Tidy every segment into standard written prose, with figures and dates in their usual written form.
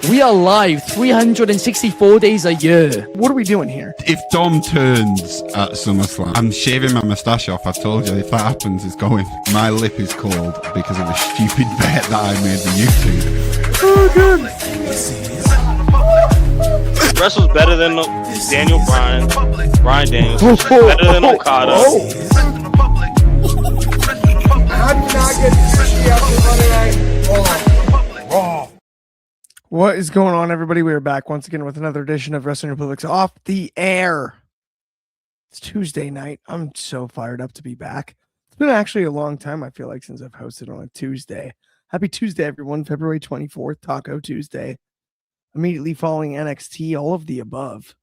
We are live 364 days a year. What are we doing here? If Dom turns at SummerSlam, I'm shaving my moustache off. I told you, if that happens, it's going. My lip is cold because of a stupid bet that I made with YouTube. Oh, good. Wrestle's better than Daniel Bryan. Bryan Daniels. Better than Okada. How do you not get Sushi after Monday Night Raw? What is going on, everybody? We are back once again with another edition of Wrestling Republic's Off the Air. It's Tuesday night. I'm so fired up to be back. It's been actually a long time, I feel like, since I've hosted on a Tuesday. Happy Tuesday, everyone. February 24th, Taco Tuesday. Immediately following NXT, all of the above.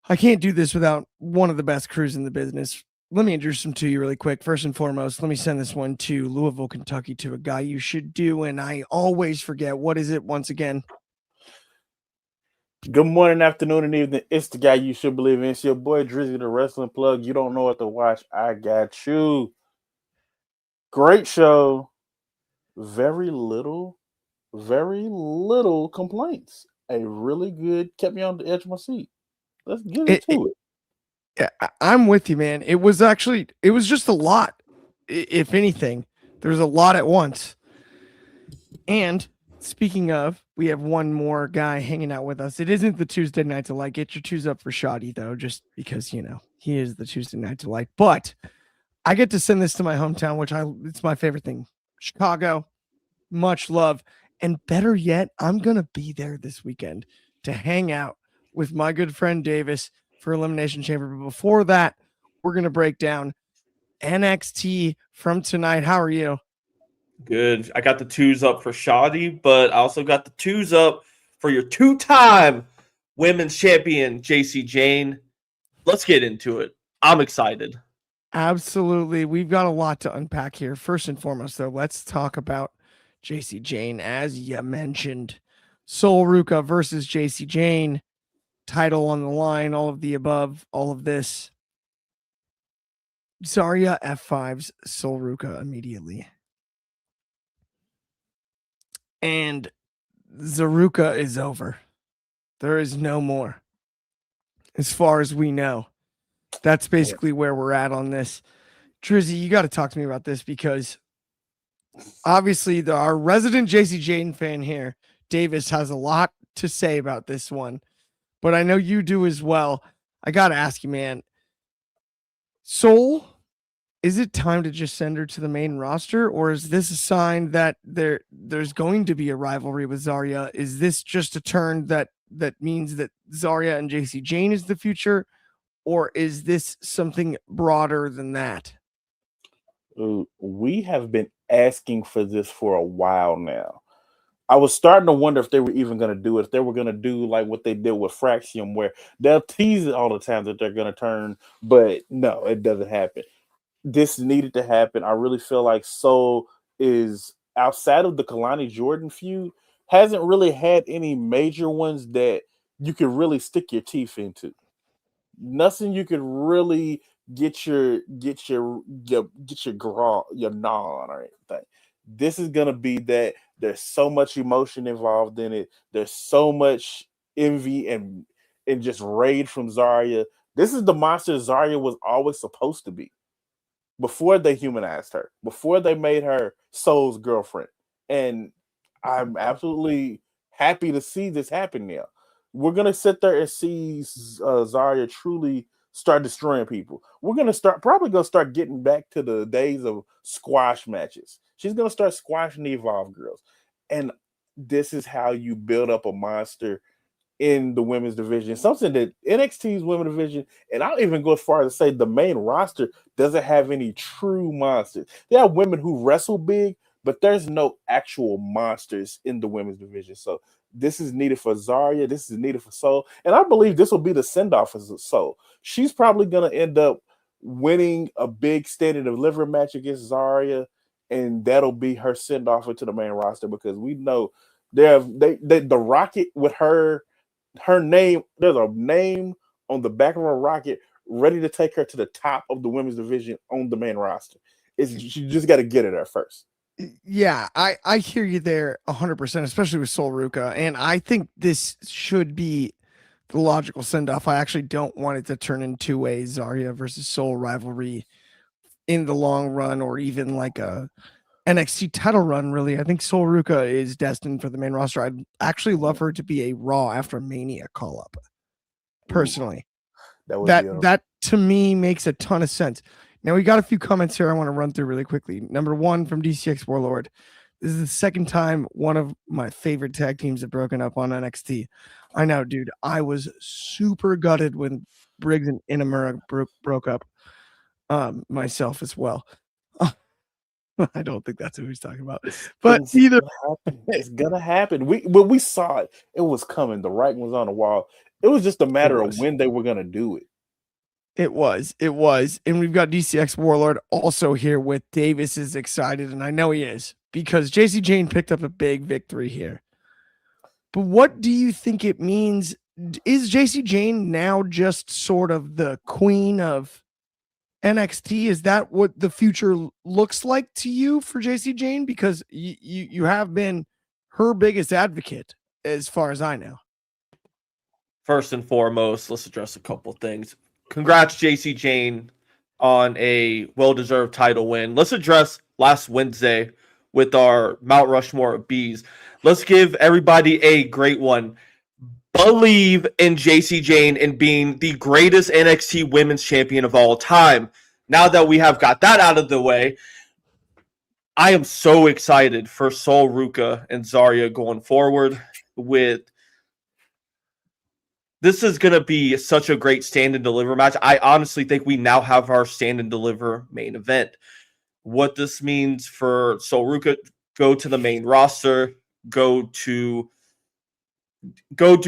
I can't do this without one of the best crews in the business. Let me introduce them to you really quick. First and foremost, let me send this one to Louisville, Kentucky, to a guy you should do, and I always forget. What is it once again? Good morning, afternoon, and evening. It's the guy you should believe in. It's your boy Dryzzy, the wrestling plug. You don't know what to watch. I got you. Great show. Very little complaints. A really good, kept me on the edge of my seat. Let's get into it. Yeah, I'm with you, man. It was just a lot. If anything, there's a lot at once. And speaking of, we have one more guy hanging out with us. It isn't the Tuesday Night Delight. Get your twos up for Shoddy, though, just because, you know, he is the Tuesday Night Delight. But I get to send this to my hometown, it's my favorite thing. Chicago, much love. And better yet, I'm going to be there this weekend to hang out with my good friend Davis for Elimination Chamber. But before that, we're going to break down NXT from tonight. How are you? Good. I got the twos up for Shoddy, but I also got the twos up for your two-time women's champion, JACY Jane. Let's get into it. I'm excited. Absolutely. We've got a lot to unpack here. First and foremost, though, let's talk about JACY Jane. As you mentioned, Sol Ruca versus JACY Jane. Title on the line, all of the above, all of this. ZARIA F5's Sol Ruca immediately. And ZARUCA is over. There is no more. As far as we know. That's basically where we're at on this. Dryzzy, you got to talk to me about this because obviously our resident JACY Jane fan here, Davis, has a lot to say about this one. But I know you do as well. I got to ask you, man. Sol, is it time to just send her to the main roster? Or is this a sign that there's going to be a rivalry with ZARIA? Is this just a turn that means that ZARIA and JACY Jane is the future? Or is this something broader than that? We have been asking for this for a while now. I was starting to wonder if they were even going to do it, if they were going to do like what they did with Fraxium, where they'll tease it all the time that they're going to turn, but no, it doesn't happen. This needed to happen. I really feel like Sol is, outside of the Kalani Jordan feud, hasn't really had any major ones that you could really stick your teeth into. Nothing you could really get your gnaw on or anything. This is going to be that. There's so much emotion involved in it. There's so much envy and just rage from ZARIA. This is the monster ZARIA was always supposed to be before they humanized her, before they made her Sol's girlfriend. And I'm absolutely happy to see this happen now. We're going to sit there and see ZARIA truly start destroying people. We're going to probably start getting back to the days of squash matches. She's going to start squashing the Evolve girls. And this is how you build up a monster in the women's division. Something that NXT's women's division, and I'll even go as far as to say the main roster doesn't have any true monsters. There are women who wrestle big, but there's no actual monsters in the women's division. So this is needed for ZARIA. This is needed for Sol. And I believe this will be the send-off for Sol. She's probably going to end up winning a big standing delivery match against ZARIA, and that'll be her send-off into the main roster because we know the Rocket with her name. There's a name on the back of a Rocket ready to take her to the top of the women's division on the main roster. You just got to get her there first. Yeah, I hear you there 100%, especially with Sol Ruka. And I think this should be the logical send off. I actually don't want it to turn into a Zarya versus Sol rivalry in the long run, or even like a NXT title run, really. I think Sol Ruka is destined for the main roster. I'd actually love her to be a Raw after Mania call up, personally. That would be That to me makes a ton of sense. Now, we got a few comments here I want to run through really quickly. Number one from DCX Warlord. This is the second time one of my favorite tag teams have broken up on NXT. I know, dude. I was super gutted when Briggs and Inamura broke up. Myself as well. I don't think that's who he's talking about. But either it's gonna happen. We saw it. It was coming. The writing was on the wall. It was just a matter of when they were gonna do it. It was. And we've got DCX Warlord also here with Davis is excited, and I know he is, because JC Jane picked up a big victory here. But what do you think it means? Is JC Jane now just sort of the queen of NXT? Is that what the future looks like to you for JC Jane? Because you have been her biggest advocate, as far as I know. First and foremost, let's address a couple things. Congrats, JC Jane, on a well-deserved title win. Let's address last Wednesday with our Mount Rushmore of Bees. Let's give everybody a great one. Believe in JC Jane and being the greatest NXT women's champion of all time. Now that we have got that out of the way, I am so excited for Sol Ruka and Zarya going forward with. This is going to be such a great stand and deliver match. I honestly think we now have our stand and deliver main event. What this means for Sol Ruka, go to the main roster, go do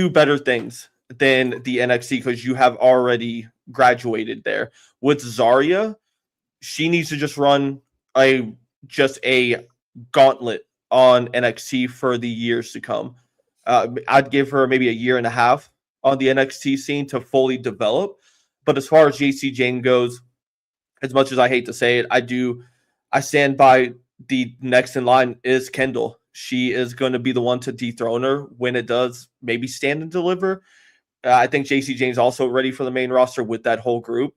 better things than the NXT, because you have already graduated there. With Zarya, she needs to just run a gauntlet on NXT for the years to come. I'd give her maybe a year and a half on the NXT scene to fully develop. But as far as JC Jane goes, as much as I hate to say it, I stand by the next in line is Kendall. She is going to be the one to dethrone her when it does maybe stand and deliver. I think JC Jane's also ready for the main roster with that whole group.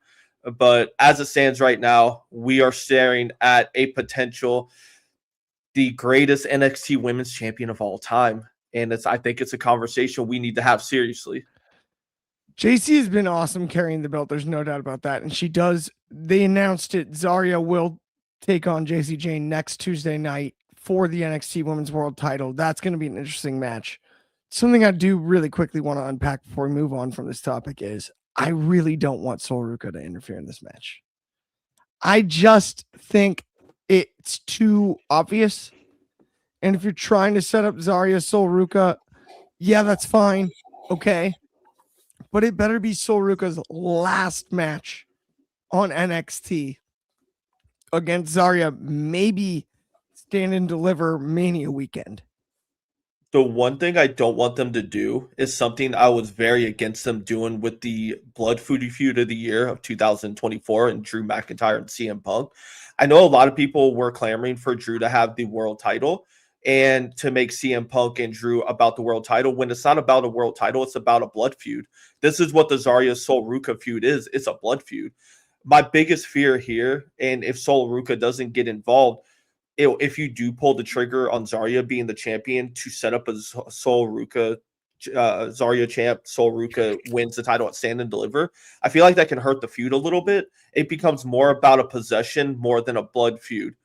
But as it stands right now, we are staring at a potential, the greatest NXT women's champion of all time. And I think it's a conversation we need to have seriously. JC has been awesome carrying the belt. There's no doubt about that. And they announced it. Zarya will take on JC Jane next Tuesday night for the NXT Women's World title. That's going to be an interesting match. Something I do really quickly want to unpack before we move on from this topic is I really don't want Sol Ruka to interfere in this match. I just think it's too obvious. And if you're trying to set up Zarya, Sol Ruka, yeah, that's fine. Okay. But it better be Sol Ruka's last match on NXT against Zarya, maybe stand and deliver Mania weekend. The one thing I don't want them to do is something I was very against them doing with the Blood feud of the year of 2024 and Drew McIntyre and CM Punk. I know a lot of people were clamoring for Drew to have the world title and to make CM Punk and Drew about the world title, when it's not about a world title, it's about a blood feud. This is what the Zarya Sol Ruka feud is. It's a blood feud. My biggest fear here, and if Sol Ruka doesn't get involved, if you do pull the trigger on Zarya being the champion to set up a Sol Ruka, Zarya champ, Sol Ruka wins the title at Stand and Deliver, I feel like that can hurt the feud a little bit. It becomes more about a possession more than a blood feud.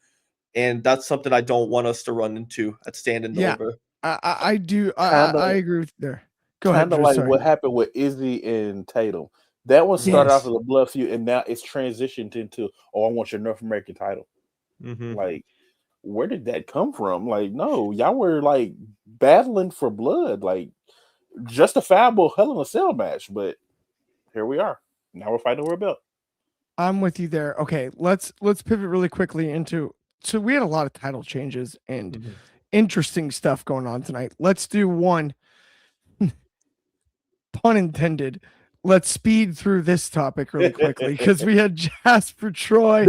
And that's something I don't want us to run into at Stand and Deliver. I do. I agree with you there. Go ahead. Kind of like what happened with Izzy and Tatum. That one started off as a blood feud, and now it's transitioned into, I want your North American title. Mm-hmm. Like, where did that come from? Like, no, y'all were like battling for blood, like justifiable Hell in a Cell match. But here we are. Now we're fighting over a belt. I'm with you there. Okay, let's pivot really quickly into. So we had a lot of title changes and interesting stuff going on tonight. Let's do one, pun intended. Let's speed through this topic really quickly because we had Jasper Troy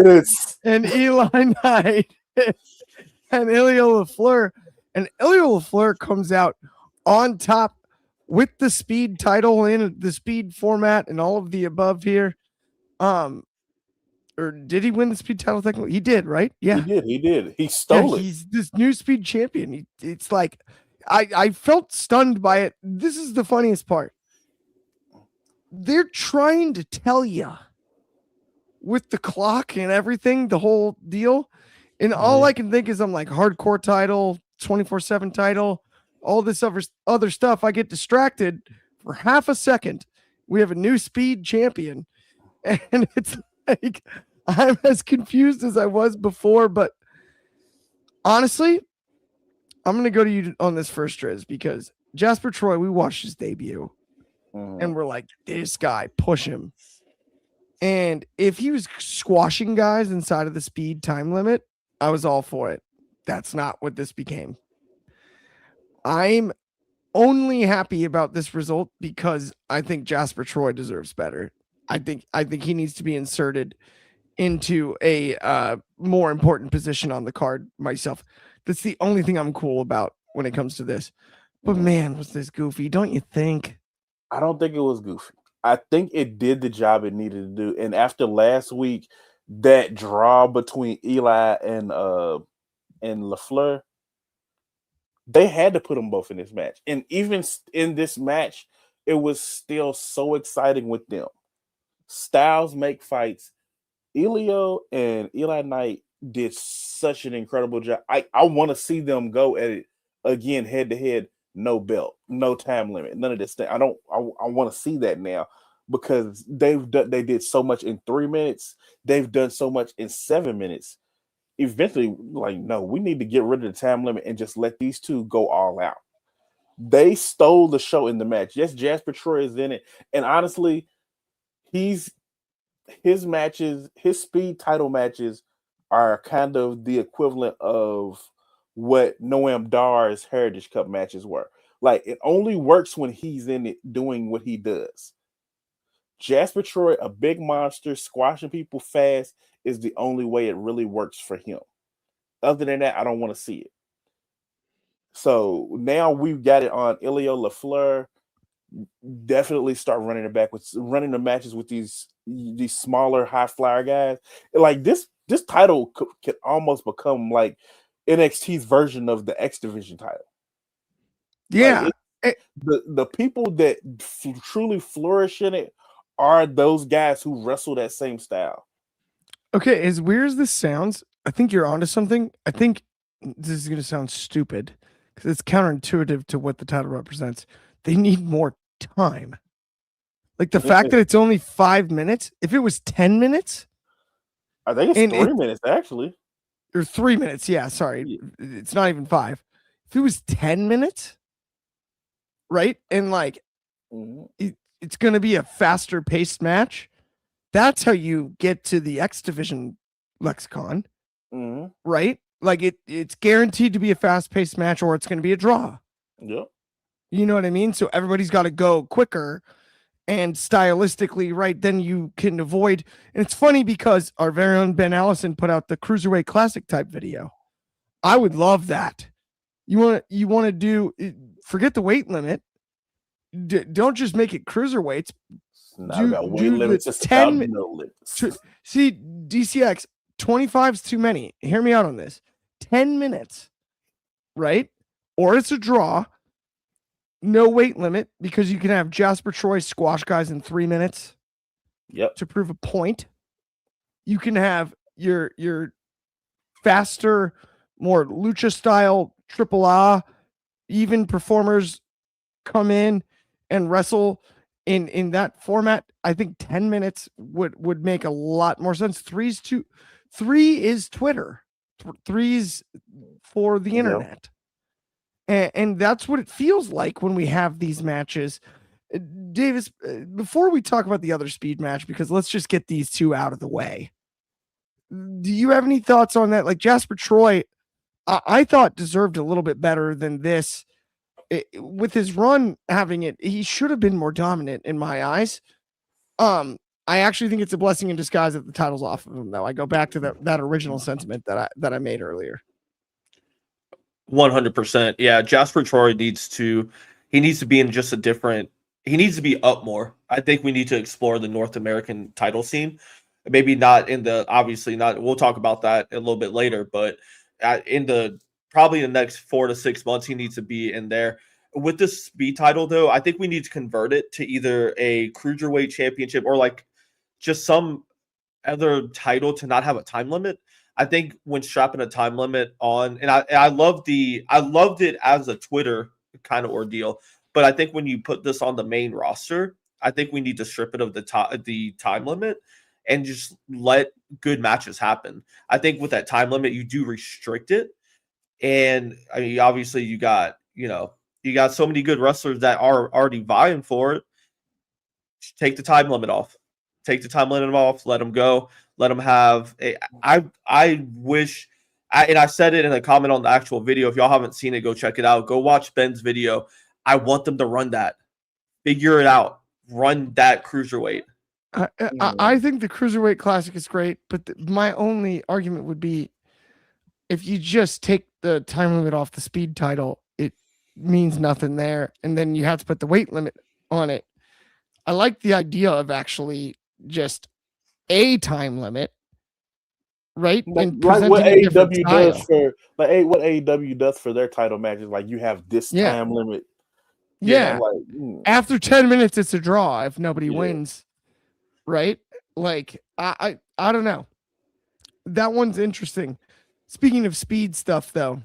and Eli Knight and Ilya LaFleur. And Ilya LaFleur comes out on top with the speed title in the speed format and all of the above here. Or did he win the speed title technically? He did, right? Yeah. He did. He stole it. He's this new speed champion. It's like I felt stunned by it. This is the funniest part. They're trying to tell you with the clock and everything, the whole deal. And all I can think is I'm like hardcore title, 24/7 title, all this other stuff. I get distracted for half a second. We have a new speed champion. And it's like I'm as confused as I was before. But honestly, I'm going to go to you on this first, Driz, because Jasper Troy, we watched his debut. And we're like, this guy, push him. And if he was squashing guys inside of the speed time limit, I was all for it. That's not what this became. I'm only happy about this result because I think Jasper Troy deserves better. I think he needs to be inserted into a more important position on the card myself. That's the only thing I'm cool about when it comes to this. But man, was this goofy, don't you think? I don't think it was goofy. I think it did the job it needed to do. And after last week, that draw between Eli and LaFleur, they had to put them both in this match. And even in this match, it was still so exciting with them. Styles make fights. Elio and Eli Knight did such an incredible job. I want to see them go at it again, head to head. No belt, no time limit, none of this thing. I want to see that now because they did so much in 3 minutes. They've done so much in 7 minutes. Eventually, like, no, we need to get rid of the time limit and just let these two go all out. They stole the show in the match. Yes, Jasper Troy is in it. And honestly, his matches, his speed title matches are kind of the equivalent of what Noam Dar's Heritage Cup matches were. Like, it only works when he's in it doing what he does. Jasper Troy, a big monster, squashing people fast, is the only way it really works for him. Other than that, I don't want to see it. So now we've got it on Ilya LaFleur. Definitely start running the matches with these smaller high flyer guys. Like this title could almost become like NXT's version of the X Division title. Yeah. Like the people that truly flourish in it are those guys who wrestle that same style. Okay, as weird as this sounds, I think you're onto something. I think this is going to sound stupid because it's counterintuitive to what the title represents. They need more time. Like the fact that it's only 5 minutes. If it was 10 minutes, I think it's 3 minutes actually. Or 3 minutes, yeah. Sorry, it's not even 5. If it was 10 minutes, right, and like it's going to be a faster paced match. That's how you get to the X Division lexicon, right? Like it's guaranteed to be a fast paced match, or it's going to be a draw. Yep. You know what I mean? So everybody's got to go quicker. And stylistically, right, then you can avoid. And it's funny because our very own Ben Allison put out the Cruiserweight Classic type video. I would love that. You want to do, forget the weight limit. Don't just make it cruiserweights. Now got weight limits. Just 10 limits. See, DCX 25 is too many. Hear me out on this. 10 minutes, right? Or it's a draw. No weight limit because you can have Jasper Troy squash guys in 3 minutes. Yep. To prove a point. You can have your faster, more lucha style AAA even performers come in and wrestle in that format. I think 10 minutes would make a lot more sense. 3 is Twitter. 3 is for the internet. And that's what it feels like when we have these matches. Davis, before we talk about the other speed match, because let's just get these two out of the way. Do you have any thoughts on that? Like Jasper Troy, I thought deserved a little bit better than this. With his run having it, he should have been more dominant in my eyes. I actually think it's a blessing in disguise that the title's off of him, though. I go back to that original sentiment that I made earlier. 100%. Yeah, Jasper Troy needs to be in just a different, he needs to be up more. I think we need to explore the North American title scene. Maybe not in the, obviously not, we'll talk about that a little bit later, but in the probably the next 4 to 6 months, he needs to be in there. With this speed title, though, I think we need to convert it to either a cruiserweight championship or like just some other title to not have a time limit. I think when strapping a time limit on, and I loved it as a Twitter kind of ordeal, but I think when you put this on the main roster, I think we need to strip it of the time limit and just let good matches happen. I think with that time limit, you do restrict it, and I mean, obviously you got so many good wrestlers that are already vying for it. Take the time limit off. Take the time limit off. Let them go. Let them have a. I wish, and I said it in a comment on the actual video. If y'all haven't seen it, go check it out. Go watch Ben's video. I want them to run that. Figure it out. Run that cruiserweight. I think the Cruiserweight Classic is great, but my only argument would be if you just take the time limit off the speed title, it means nothing there, and then you have to put the weight limit on it. I like the idea of actually just a time limit, right? And Like what presenting a different AEW style. does for what AEW does for their title matches. Like you have this time limit. Yeah. Like, After 10 minutes, it's a draw if nobody Yeah. wins. Right? Like, I don't know. That one's interesting. Speaking of speed stuff, though.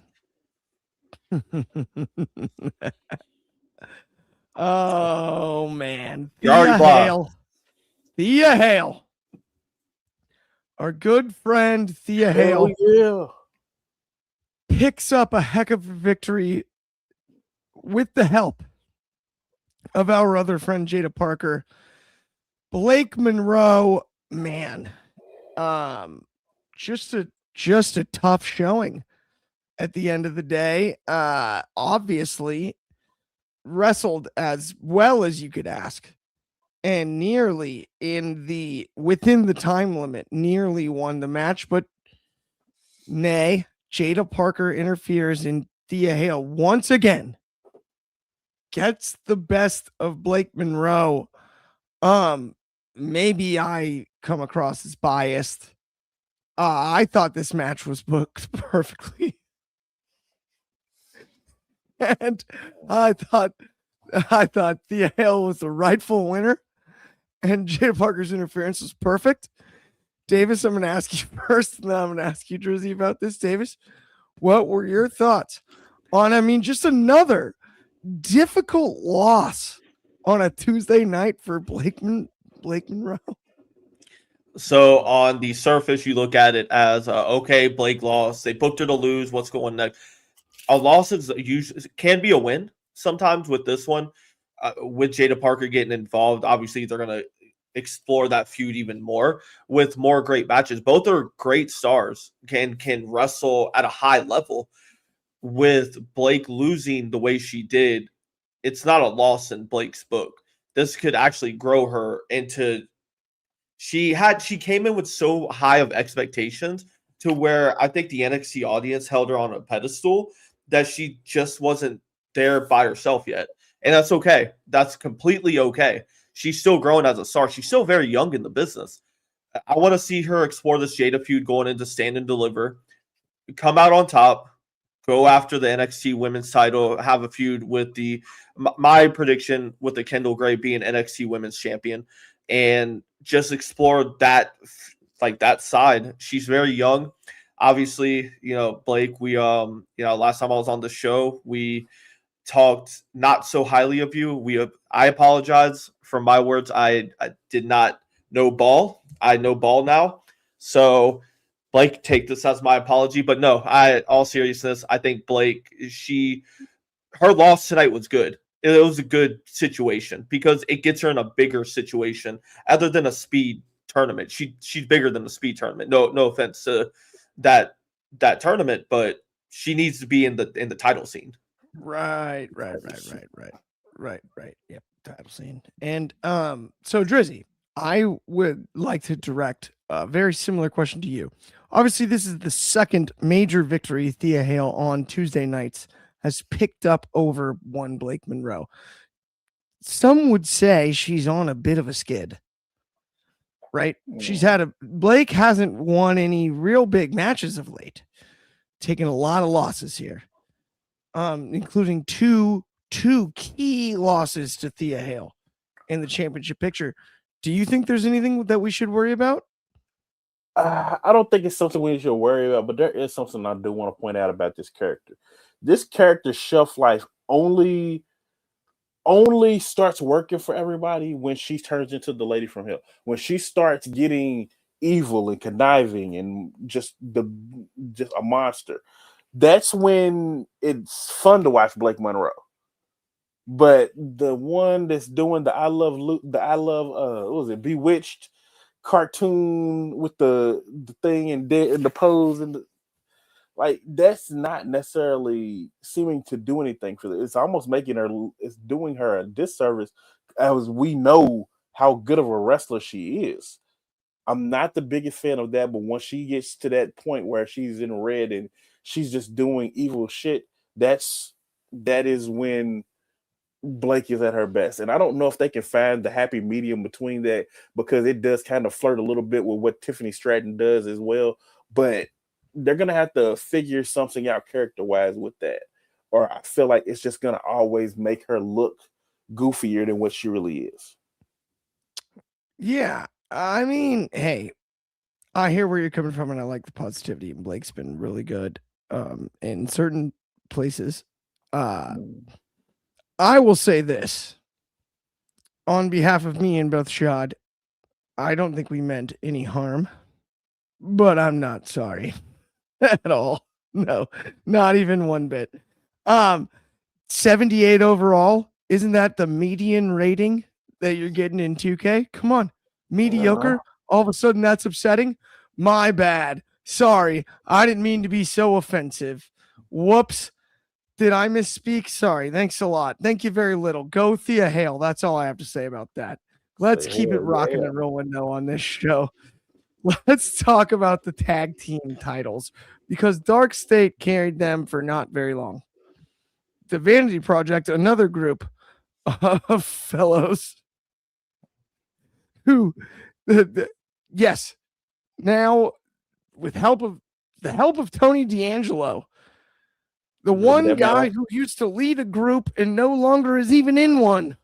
Oh, man. You're already blocked. Thea Hale. Our good friend Thea Hale picks up a heck of a victory with the help of our other friend Jada Parker. Blake Monroe, man, just a tough showing at the end of the day. Obviously wrestled as well as you could ask, and nearly within the time limit, nearly won the match, but nay, Jada Parker interferes and Thea Hale once again gets the best of Blake Monroe. Maybe I come across as biased. I thought this match was booked perfectly. And I thought Thea Hale was the rightful winner and Jada Parker's interference was perfect. Davis, I'm going to ask you first, and then I'm going to ask you, Dryzzy, about this. Davis, what were your thoughts on, just another difficult loss on a Tuesday night for Blake Monroe? So on the surface, you look at it as okay, Blake lost. They booked her to lose. What's going next? A loss can be a win sometimes. With this one, with Jada Parker getting involved, obviously they're gonna explore that feud even more with more great matches. Both are great stars, can wrestle at a high level. With Blake losing the way she did, it's not a loss in Blake's book. This could actually grow her into. She came in with so high of expectations to where I think the NXT audience held her on a pedestal that she just wasn't there by herself yet. And that's okay. That's completely okay. She's still growing as a star. She's still very young in the business. I want to see her explore this Jada feud going into Stand and Deliver, come out on top, go after the NXT women's title, have a feud with my prediction with the Kendall Gray being NXT women's champion, and just explore that side. She's very young. Obviously, Blake, we last time I was on the show, we talked not so highly of you. I apologize for my words. I did not know ball. I know ball now. So Blake, take this as my apology. But no, all seriousness, I think Blake, her loss tonight was good. It was a good situation because it gets her in a bigger situation other than a speed tournament. She's bigger than the speed tournament. No offense to that tournament, but she needs to be in the title scene. Right. Yep, title scene. And so Dryzzy, I would like to direct a very similar question to you. Obviously, this is the second major victory Thea Hale on Tuesday nights has picked up over one Blake Monroe. Some would say she's on a bit of a skid, right? Blake hasn't won any real big matches of late, taking a lot of losses here, including two key losses to Thea Hale in the championship picture. Do you think there's anything that we should worry about? I don't think it's something we should worry about, but there is something I do want to point out about this character. This character's shelf life only starts working for everybody when she turns into the lady from hell. When she starts getting evil and conniving and just a monster. That's when it's fun to watch Blake Monroe. But the one that's doing what was it, Bewitched cartoon with the thing and the pose and that's not necessarily seeming to do anything for it. It's almost it's doing her a disservice, as we know how good of a wrestler she is. I'm not the biggest fan of that, but once she gets to that point where she's in red and she's just doing evil shit, that is when Blake is at her best. And I don't know if they can find the happy medium between that, because it does kind of flirt a little bit with what Tiffany Stratton does as well. But they're going to have to figure something out character-wise with that. Or I feel like it's just going to always make her look goofier than what she really is. Yeah. I mean, hey, I hear where you're coming from, and I like the positivity. And Blake's been really good in certain places. I will say this. On behalf of me and both Shad, I don't think we meant any harm, but I'm not sorry at all. No, not even one bit. 78 overall. Isn't that the median rating that you're getting in 2K? Come on. Mediocre. All of a sudden that's upsetting. My bad. Sorry. I didn't mean to be so offensive. Whoops. Did I misspeak? Sorry. Thanks a lot. Thank you very little. Go Thea Hale. That's all I have to say about that. Let's keep it rocking and rolling though on this show. Let's talk about the tag team titles, because Dark State carried them for not very long. The Vanity Project, another group of fellows who, yes, now with the help of Tony D'Angelo, the one guy who used to lead a group and no longer is even in one,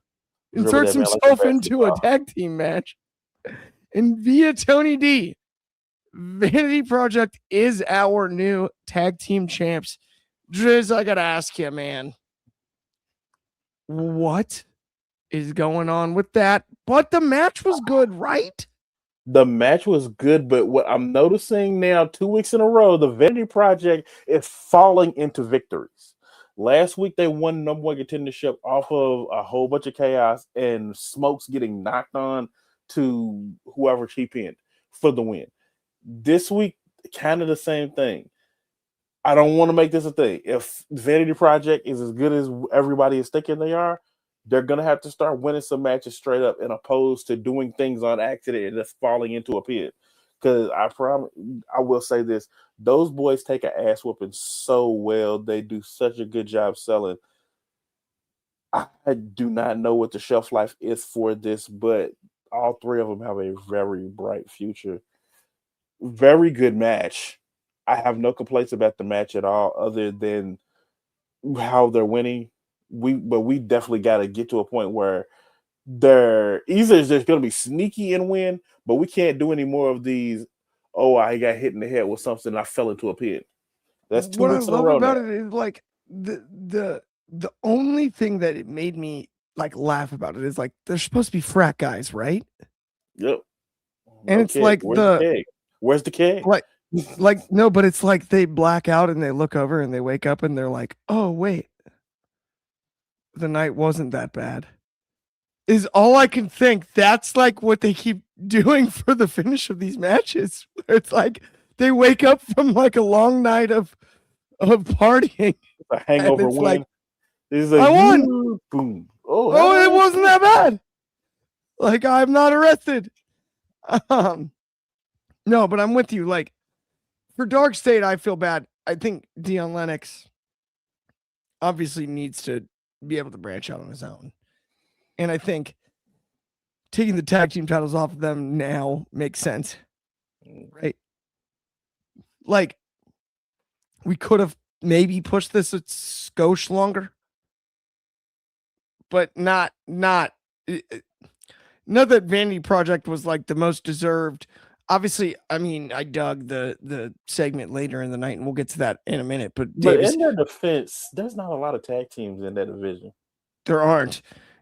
inserts himself into a tag team match. And via Tony D, Vanity Project is our new tag team champs. Driz, I gotta ask you, man, what is going on with that? But the match was good, right? The match was good, but what I'm noticing now, 2 weeks in a row, the Vanity Project is falling into victories. Last week, they won number one contendership off of a whole bunch of chaos and Smokes getting knocked on to whoever she pinned for the win. This week, kind of the same thing. I don't want to make this a thing. If Vanity Project is as good as everybody is thinking they are, they're going to have to start winning some matches straight up, and opposed to doing things on accident and just falling into a pit. Because I will say this, those boys take an ass whooping so well. They do such a good job selling. I do not know what the shelf life is for this, but all three of them have a very bright future. Very good match. I have no complaints about the match at all, other than how they're winning. But we definitely got to get to a point where they're either just going to be sneaky and win, but we can't do any more of these. Oh, I got hit in the head with something. I fell into a pit. That's 2 weeks in a row. What I love about it is like the only thing that it made me like laugh about it is like they're supposed to be frat guys, right? Yep. And it's like where's the keg? Like no, but it's like they black out and they look over and they wake up and they're like, oh wait, the night wasn't that bad. Is all I can think. That's like what they keep doing for the finish of these matches. It's like they wake up from like a long night of partying. A hangover win. Like, I won. Boom. Oh, it wasn't that bad. Like, I'm not arrested. No, but I'm with you. Like for Dark State, I feel bad. I think Dion Lennox obviously needs to be able to branch out on his own. And I think taking the tag team titles off of them now makes sense. Right? Like we could have maybe pushed this a skosh longer, but not that Vanity Project was like the most deserved. Obviously, I mean, I dug the segment later in the night, and we'll get to that in a minute. But Davis, in their defense, there's not a lot of tag teams in that division. There aren't.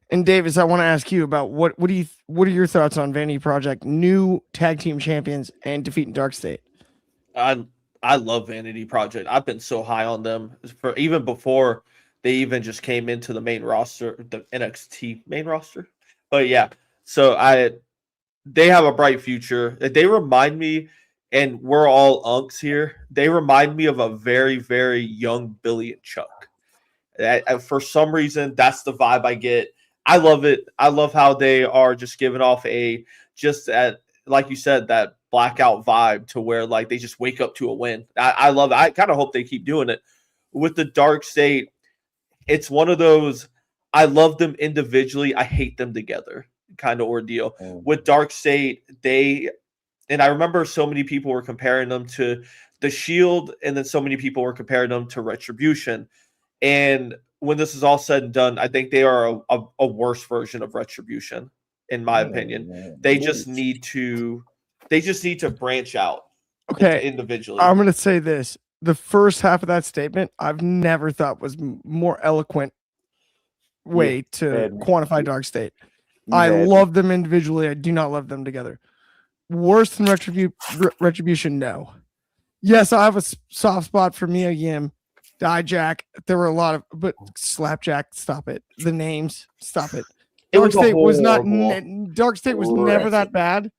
And Davis, I want to ask you about what are your thoughts on Vanity Project, new tag team champions, and defeating Dark State? I love Vanity Project. I've been so high on them for even before they even just came into the main roster, the NXT main roster. But yeah, so they have a bright future. They remind me, and we're all unks here, they remind me of a very, very young Billy and Chuck. For some reason, that's the vibe I get. I love it. I love how they are just giving off like you said, that blackout vibe to where like they just wake up to a win. I love it. I kind of hope they keep doing it. With the Dark State, it's one of those, I love them individually, I hate them together kind of ordeal. With Dark State, and I remember so many people were comparing them to the Shield, and then so many people were comparing them to Retribution. And when this is all said and done, I think they are a worse version of Retribution, in my opinion. They just need to branch out. Okay, individually. I'm going to say this. The first half of that statement, I've never thought was more eloquent way to quantify Dark State. I love them individually. I do not love them together. Worse than Retribution, no. Yes, I have a soft spot for Mia Yim, Dijak. There were a lot of, but Slapjack, stop it. The names, stop it. Dark State was never that bad,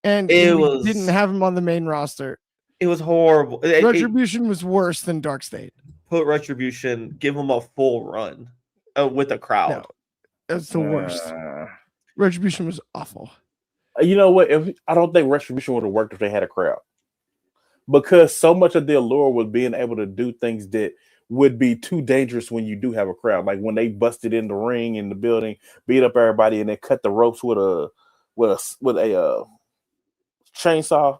and didn't have him on the main roster. It was horrible. Retribution was worse than Dark State. Put Retribution, give them a full run with a crowd. No, that's the worst. Retribution was awful. You know what? I don't think Retribution would have worked if they had a crowd, because so much of the allure was being able to do things that would be too dangerous when you do have a crowd. Like when they busted in the ring in the building, beat up everybody, and then cut the ropes with a chainsaw.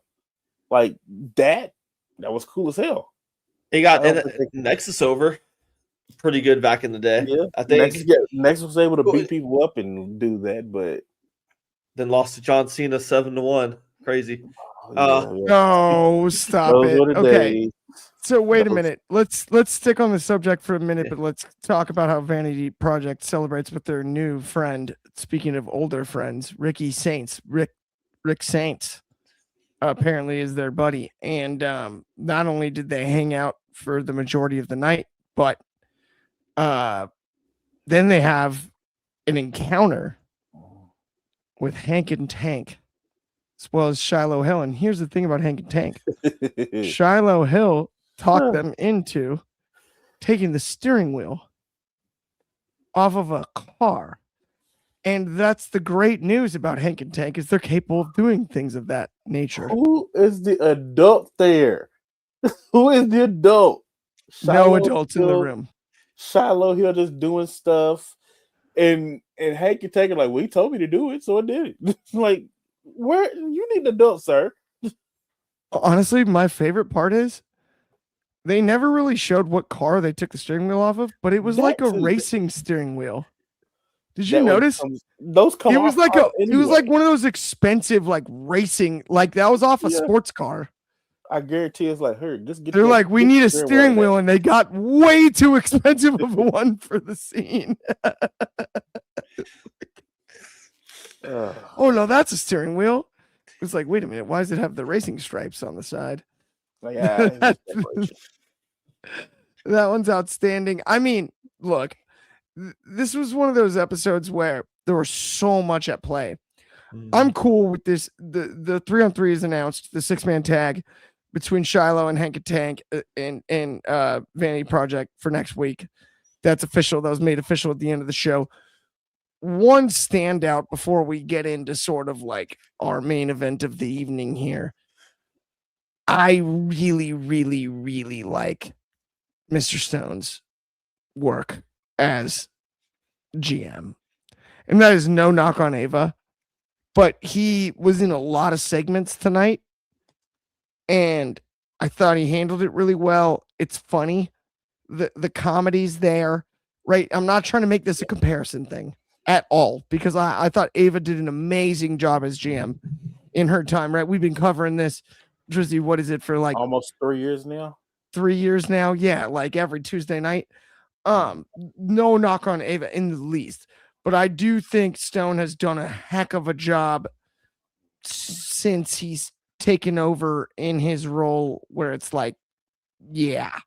Like that was cool as hell. He got Nexus over pretty good back in the day. Yeah, I think Nexus was able to beat people up and do that, but then lost to John Cena 7-1. Crazy. No, stop it. Okay. Days. So wait a minute. Let's stick on the subject for a minute, but let's talk about how Vanity Project celebrates with their new friend. Speaking of older friends, Rick Saints apparently is their buddy. And not only did they hang out for the majority of the night, but then they have an encounter with Hank and Tank, as well as Shiloh Hill. And here's the thing about Hank and Tank. Shiloh Hill talked them into taking the steering wheel off of a car. And that's the great news about Hank and Tank, is they're capable of doing things of that nature. Who is the adult there? Who is the adult? No adults in the room. Shiloh Hill just doing stuff. And Hank and Tank are like, well, he told me to do it, so I did it. Like, where you need an adult, sir? Honestly, my favorite part is they never really showed what car they took the steering wheel off of, but it was like a racing steering wheel. Did you notice? Those cars. It was like one of those expensive like racing, like that was off a sports car. I guarantee it's like, her. Just get. They're like, we need a steering wheel, and they got way too expensive of a one for the scene. Oh no, that's a steering wheel. It's like, wait a minute, why does it have the racing stripes on the side? That one's outstanding. I mean, look, this was one of those episodes where there was so much at play. I'm cool with this. The 3-on-3 is announced, the 6-man tag between Shiloh and Hank and Tank and Vanity Project for next week. That's official. That was made official at the end of the show. one standout before we get into sort of like our main event of the evening here. I really, really, really like Mr. Stone's work as GM. And that is no knock on Ava, but he was in a lot of segments tonight. And I thought he handled it really well. It's funny. The comedy's there, right? I'm not trying to make this a comparison thing at all because I thought Ava did an amazing job as GM in her time, right? We've been covering this, Drizzy, what is it for like almost 3 years now? 3 years now? Yeah, like every Tuesday night. No knock on Ava in the least, but I do think Stone has done a heck of a job since he's taken over in his role where it's like, yeah,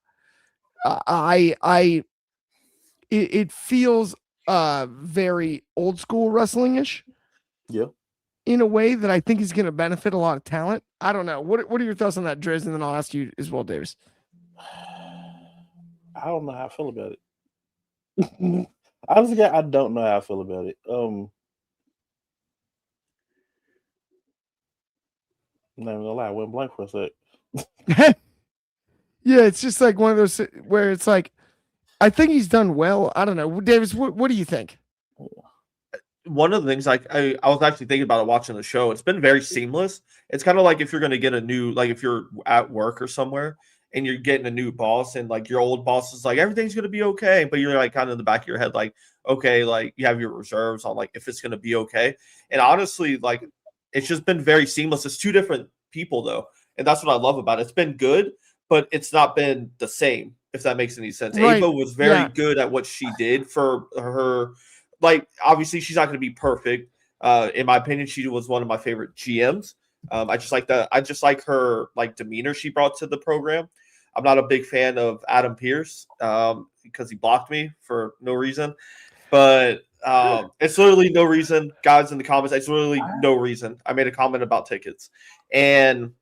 it feels very old school wrestling-ish. Yeah. In a way that I think is going to benefit a lot of talent. I don't know. What are your thoughts on that, Driz? And then I'll ask you as well, Davis. I don't know how I feel about it. Honestly, I don't know how I feel about it. I'm not even gonna lie, I went blank for a sec. Yeah, it's just like one of those where it's like, I think he's done well. I don't know. Davis, what do you think? One of the things I was actually thinking about it watching the show. It's been very seamless. It's kind of like if you're going to get a new, like if you're at work or somewhere and you're getting a new boss and like your old boss is like, everything's going to be okay. But you're like kind of in the back of your head, like, okay, like you have your reserves on like if it's going to be okay. And honestly, like it's just been very seamless. It's two different people though. And that's what I love about it. It's been good, but it's not been the same, if that makes any sense. Right. Ava was very good at what she did for her. Like, obviously, she's not going to be perfect. In my opinion, she was one of my favorite GMs. I just like that. I just like her like demeanor she brought to the program. I'm not a big fan of Adam Pearce because he blocked me for no reason. But it's literally no reason, guys in the comments. It's literally no reason. I made a comment about tickets, and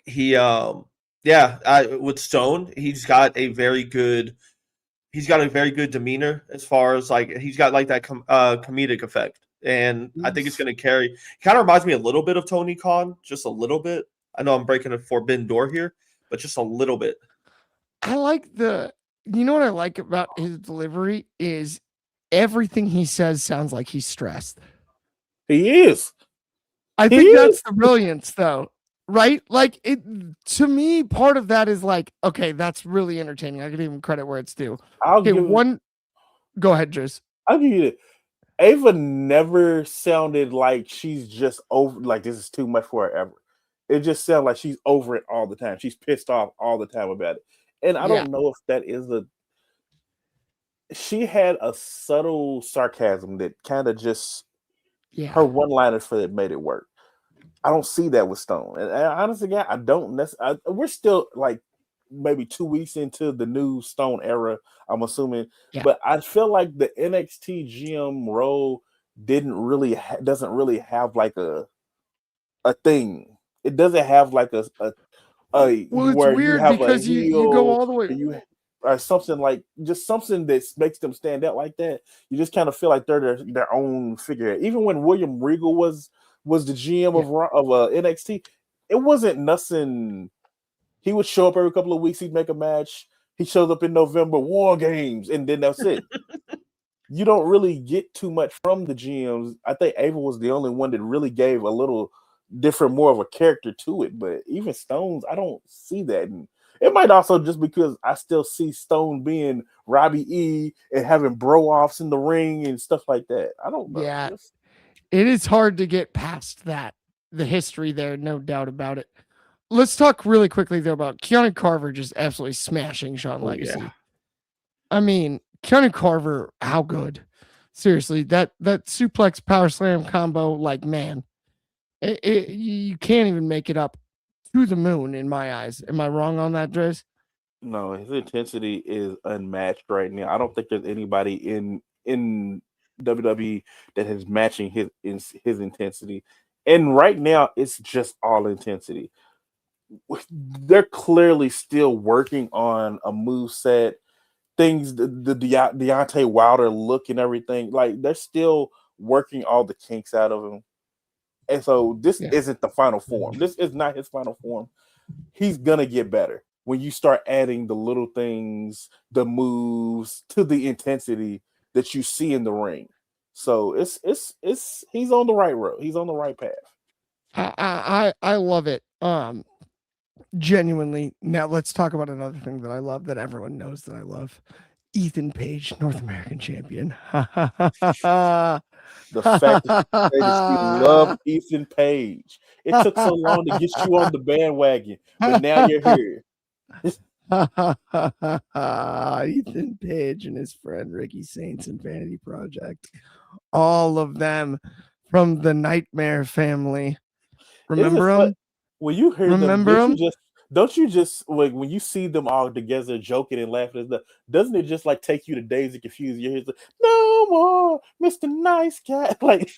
he, with Stone, he's got a very good demeanor as far as like he's got like that comedic effect, and I think it's going to carry. Kind of reminds me a little bit of Tony Khan, just a little bit. I know I'm breaking a forbidden door here, but just a little bit. I like you know what I like about his delivery is everything he says sounds like he's stressed. He is. I think that's the brilliance, though, right? Like it to me, part of that is like, okay, that's really entertaining. I give him credit where it's due. Go ahead, Driz. I'll give you it. Ava never sounded like she's just over, like this is too much for her ever. It just sounded like she's over it all the time. She's pissed off all the time about it. And I don't know if that is she had a subtle sarcasm that kind of just her one-liners for it made it work. I don't see that with Stone. And honestly, I don't necessarily. We're still like maybe 2 weeks into the new Stone era, I'm assuming. Yeah. But I feel like the NXT GM role doesn't really have like a thing. It doesn't have like a well, it's where weird you have because a heel, you go all the way. Or something like just something that makes them stand out like that. You just kind of feel like they're their own figure. Even when William Regal was the GM of NXT, it wasn't nothing. He would show up every couple of weeks. He'd make a match. He shows up in November, War Games, and then that's it. You don't really get too much from the GMs. I think Ava was the only one that really gave a little different, more of a character to it. But even Stone's, I don't see that. And it might also just because I still see Stone being Robbie E and having bro-offs in the ring and stuff like that. I don't know. Yeah, it is hard to get past that. The history there, no doubt about it. Let's talk really quickly, though, about Keanu Carver just absolutely smashing Sean Legacy. Yeah. I mean, Keanu Carver, how good? Seriously, that suplex power slam combo, like, man, you can't even make it up to the moon in my eyes. Am I wrong on that, Driz? No, his intensity is unmatched right now. I don't think there's anybody in WWE that is matching his intensity. And right now, it's just all intensity. They're clearly still working on a moveset things, the Deontay Wilder look and everything, like they're still working all the kinks out of him. And so this isn't the final form. This is not his final form. He's gonna get better when you start adding the little things, the moves to the intensity that you see in the ring. So it's he's on the right road. He's on the right path. I love it. Genuinely. Now let's talk about another thing that I love that everyone knows that I love. Ethan Page, North American champion. The fact that you love Ethan Page. It took so long to get you on the bandwagon, but now you're here. Ethan Page and his friend Ricky Saints and Vanity Project. All of them from the Nightmare family. Remember them? When you hear Remember them, them? don't you just like when you see them all together joking and laughing and stuff, doesn't it just like take you to days of confusion? You hear no more Mr. Nice Guy. Like,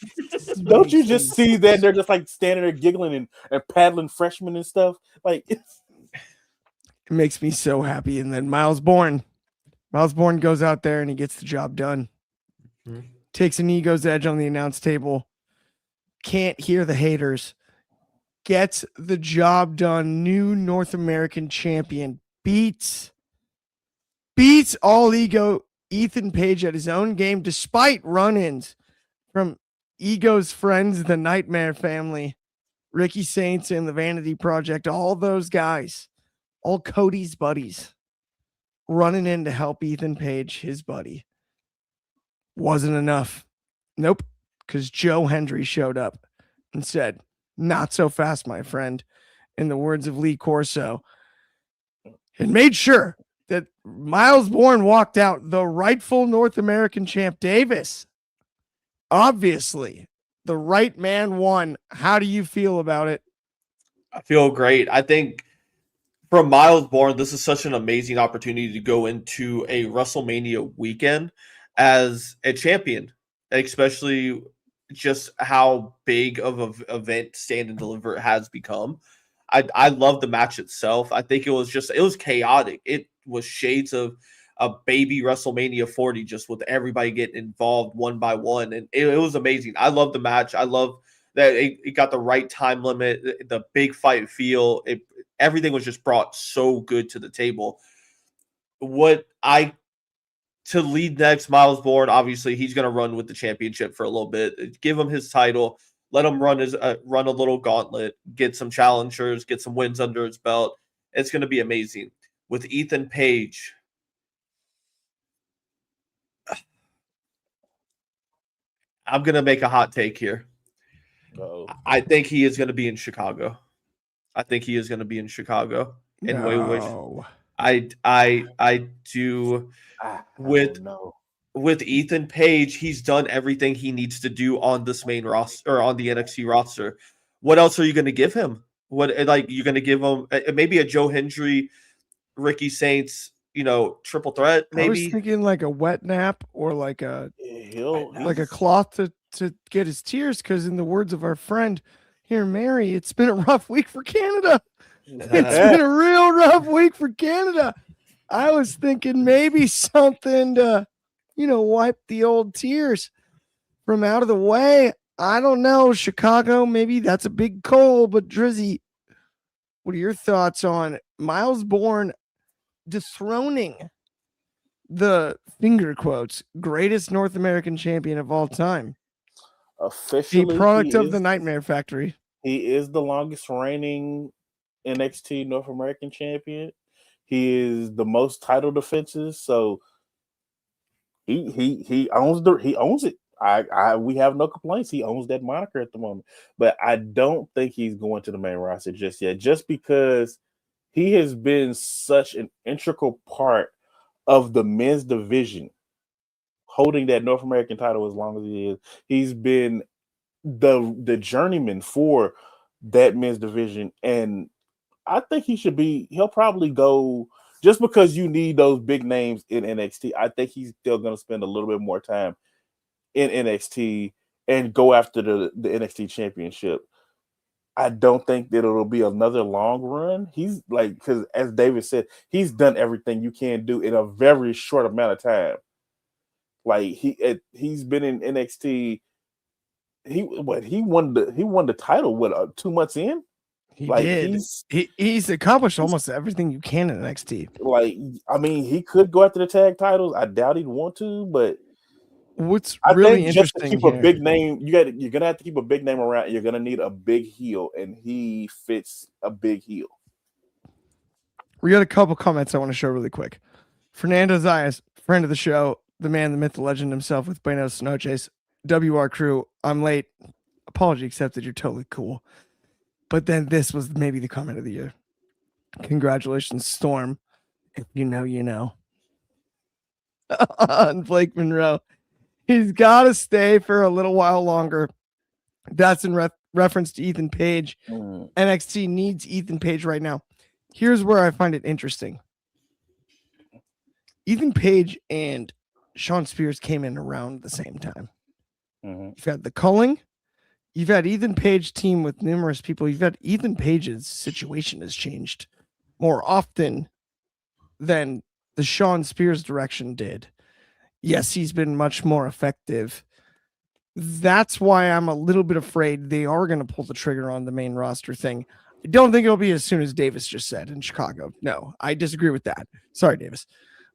don't you just see that they're just like standing there giggling and paddling freshmen and stuff? Like, it makes me so happy. And then Miles Bourne goes out there and he gets the job done. Mm-hmm. Takes an ego's edge on the announce table. Can't hear the haters. Gets the job done. New North American champion. Beats all ego Ethan Page at his own game, despite run-ins from Ego's friends, the Nightmare family, Ricky Saints and the Vanity Project, all those guys, all Cody's buddies, running in to help Ethan Page, his buddy. Wasn't enough. Nope. Because Joe Hendry showed up and said, "Not so fast, my friend," in the words of Lee Corso, and made sure that Miles Bourne walked out the rightful North American champ. Davis, obviously, the right man won. How do you feel about it? I feel great. I think from Miles Bourne, this is such an amazing opportunity to go into a WrestleMania weekend as a champion, especially just how big of an event Stand and Deliver has become. I love the match itself. I think it was chaotic. It was shades of a baby WrestleMania 40, just with everybody getting involved one by one. And it was amazing. I love the match. I love that it got the right time limit, the big fight feel. Everything was just brought so good to the table. To lead next, Miles Bourne, obviously, he's going to run with the championship for a little bit. Give him his title. Let him run a little gauntlet, get some challengers, get some wins under his belt. It's going to be amazing. With Ethan Page, I'm going to make a hot take here. Uh-oh. I think he is going to be in Chicago. No. I do. With Ethan Page, he's done everything he needs to do on this main roster or on the NXT roster. What else are you going to give him? You're going to give him maybe a Joe Hendry, Ricky Saints, triple threat? Maybe. I was thinking like a wet nap or like a cloth to get his tears. Because in the words of our friend here, Mary, it's been a rough week for Canada. It's been a real rough week for Canada. I was thinking maybe something to, wipe the old tears from out of the way. I don't know. Chicago, maybe that's a big call, but Dryzzy, what are your thoughts on Miles Bourne dethroning the finger quotes greatest North American champion of all time? Officially, a product of the Nightmare Factory. He is the longest reigning NXT North American champion. He is the most title defenses, so he owns it. We have no complaints. He owns that moniker at the moment, but I don't think he's going to the main roster just yet, just because he has been such an integral part of the men's division, holding that North American title as long as he is. He's been the journeyman for that men's division, and I think he'll probably go, just because you need those big names in NXT. I think he's still going to spend a little bit more time in NXT and go after the NXT championship. I don't think that it'll be another long run. He's like, because as David said, he's done everything you can do in a very short amount of time. Like he's been in NXT. He won the title 2 months in. He Like did. He's accomplished almost everything you can in NXT. Like, I mean, he could go after the tag titles. I doubt he'd want to, but what's I really think just to interesting keep here, a big name, you're gonna have to keep a big name around. And you're gonna need a big heel, and he fits a big heel. we got a couple comments I want to show really quick. Fernando Zayas, friend of the show, the man, the myth, the legend himself with Buenos Noches, WR crew. I'm late. Apology accepted. You're totally cool. But then this was maybe the comment of the year. Congratulations, Storm. If you know, you know. On Blake Monroe. He's got to stay for a little while longer. That's in reference to Ethan Page. NXT needs Ethan Page right now. Here's where I find it interesting. Ethan Page and Sean Spears came in around the same time. You've had the culling. You've had Ethan Page team with numerous people. You've had Ethan Page's situation has changed more often than the Sean Spears direction did. Yes, he's been much more effective. That's why I'm a little bit afraid they are going to pull the trigger on the main roster thing. I don't think it'll be as soon as Davis just said in Chicago. No, I disagree with that. Sorry, Davis.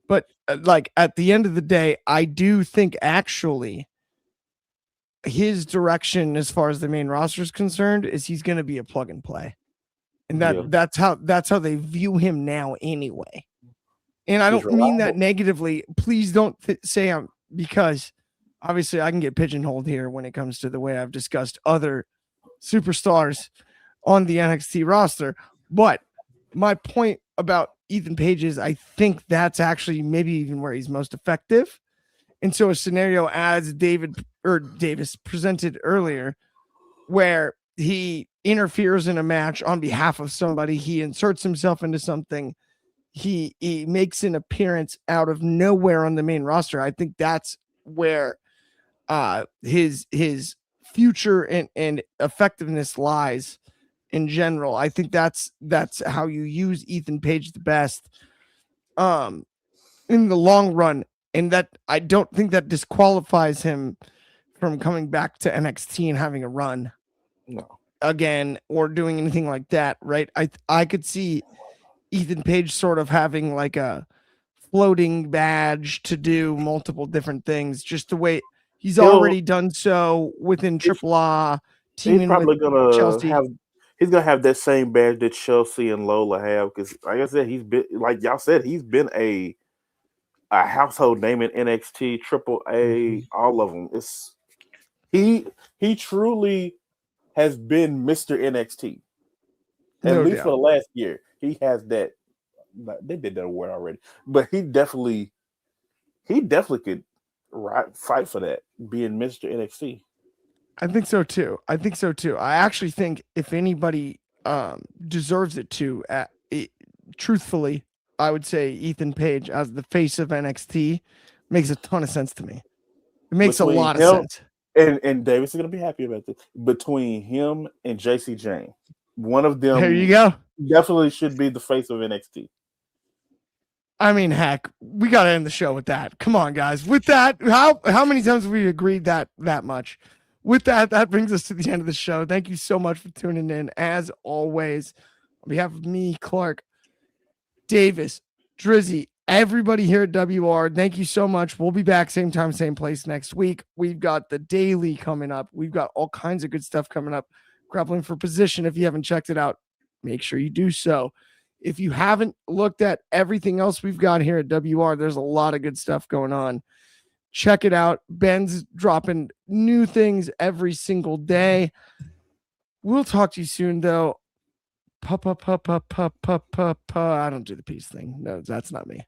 But like at the end of the day, I do think actually his direction as far as the main roster is concerned is he's going to be a plug and play. And that's how they view him now anyway. And I don't mean that negatively. Please don't say I'm, because obviously I can get pigeonholed here when it comes to the way I've discussed other superstars on the NXT roster. But my point about Ethan Page is I think that's actually maybe even where he's most effective. And so a scenario as Davis presented earlier, where he interferes in a match on behalf of somebody, he inserts himself into something, he makes an appearance out of nowhere on the main roster. I think that's where his future and effectiveness lies in general. I think that's how you use Ethan Page the best in the long run. And that I don't think that disqualifies him from coming back to NXT and having a run again or doing anything like that, right? I could see Ethan Page sort of having like a floating badge to do multiple different things, just the way he's already done so within AAA. He's probably gonna Chelsea. He's gonna have that same badge that Chelsea and Lola have, because like I said, he's been, like y'all said, he's been a household name in NXT, AAA, all of them. He truly has been Mr. NXT. At least for the last year. He has that. They did that award already, but he definitely could fight for that, being Mr. NXT. I think so too. I actually think if anybody deserves it too, truthfully, I would say Ethan Page as the face of NXT makes a ton of sense to me. It makes a lot of sense. And Davis is going to be happy about this. Between him and JACY Jane, one of them, there you go, definitely should be the face of NXT. I mean, heck, we got to end the show with that. Come on, guys. With that, how many times have we agreed that much? With that brings us to the end of the show. Thank you so much for tuning in. As always, on behalf of me, Clark, Davis, Dryzzy, everybody here at WR, thank you so much. We'll be back same time, same place next week. We've got the daily coming up. We've got all kinds of good stuff coming up. Grappling for Position. If you haven't checked it out, make sure you do so. If you haven't looked at everything else we've got here at WR, there's a lot of good stuff going on. Check it out. Ben's dropping new things every single day. We'll talk to you soon, though. I don't do the peace thing. No, that's not me.